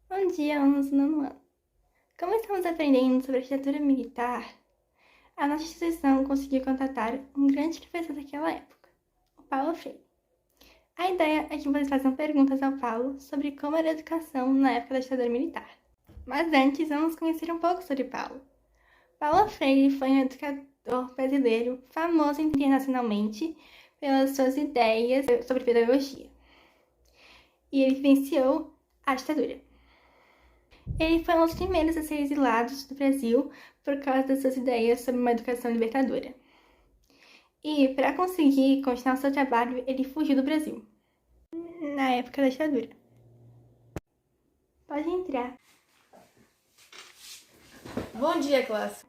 Bom dia, alunos do nono ano. Como estamos aprendendo sobre a ditadura militar, a nossa instituição conseguiu contratar um grande professor daquela época, o Paulo Freire. A ideia é que vocês façam perguntas ao Paulo sobre como era a educação na época da ditadura militar. Mas antes, vamos conhecer um pouco sobre Paulo. Paulo Freire foi um educador brasileiro famoso internacionalmente pelas suas ideias sobre pedagogia. E ele vivenciou a ditadura. Ele foi um dos primeiros a ser exilados do Brasil por causa das suas ideias sobre uma educação libertadora. E, para conseguir continuar seu trabalho, ele fugiu do Brasil, na época da ditadura. Pode entrar. Bom dia, classe.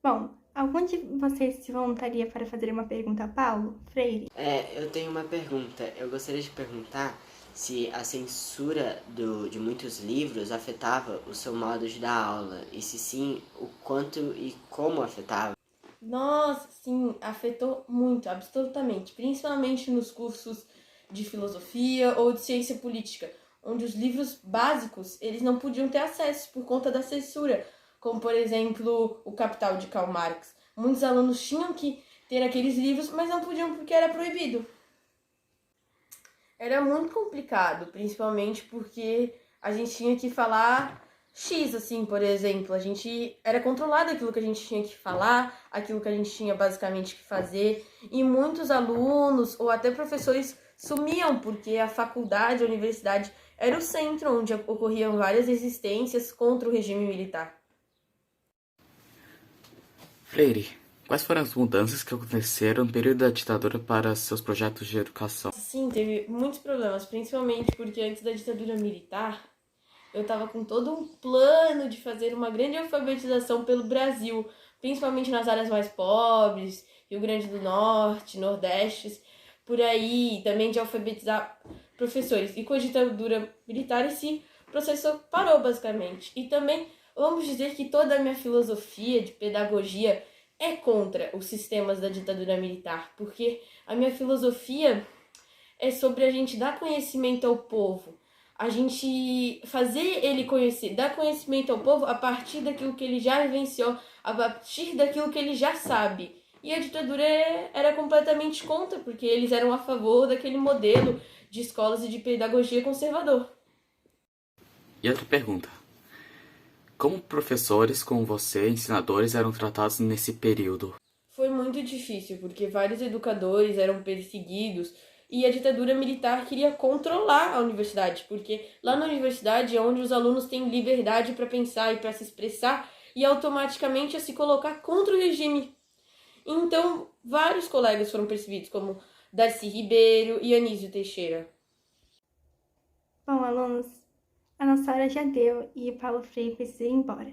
Bom, algum de vocês se voluntaria para fazer uma pergunta a Paulo Freire? Eu tenho uma pergunta. Eu gostaria de perguntar se a censura de muitos livros afetava o seu modo de dar aula, e se sim, o quanto e como afetava. Nossa, sim, afetou muito, absolutamente, principalmente nos cursos de filosofia ou de ciência política, onde os livros básicos eles não podiam ter acesso por conta da censura, como por exemplo o Capital de Karl Marx. Muitos alunos tinham que ter aqueles livros, mas não podiam porque era proibido. Era muito complicado, principalmente porque a gente tinha que falar X, assim, por exemplo. A gente era controlado aquilo que a gente tinha que falar, aquilo que a gente tinha basicamente que fazer. E muitos alunos ou até professores sumiam, porque a faculdade, a universidade, era o centro onde ocorriam várias resistências contra o regime militar. Freire, quais foram as mudanças que aconteceram no período da ditadura para seus projetos de educação? Sim, teve muitos problemas, principalmente porque antes da ditadura militar, eu estava com todo um plano de fazer uma grande alfabetização pelo Brasil, principalmente nas áreas mais pobres, Rio Grande do Norte, Nordeste, por aí, também de alfabetizar professores. E com a ditadura militar, esse processo parou, basicamente. E também, vamos dizer que toda a minha filosofia de pedagogia é contra os sistemas da ditadura militar, porque a minha filosofia é sobre a gente dar conhecimento ao povo, a gente fazer ele conhecer, dar conhecimento ao povo a partir daquilo que ele já vivenciou, a partir daquilo que ele já sabe. E a ditadura era completamente contra, porque eles eram a favor daquele modelo de escolas e de pedagogia conservador. E outra pergunta. Como professores como você, ensinadores, eram tratados nesse período? Foi muito difícil, porque vários educadores eram perseguidos e a ditadura militar queria controlar a universidade, porque lá na universidade é onde os alunos têm liberdade para pensar e para se expressar e automaticamente a se colocar contra o regime. Então, vários colegas foram perseguidos, como Darcy Ribeiro e Anísio Teixeira. Bom, alunos, a nossa hora já deu e o Paulo Freire precisa ir embora.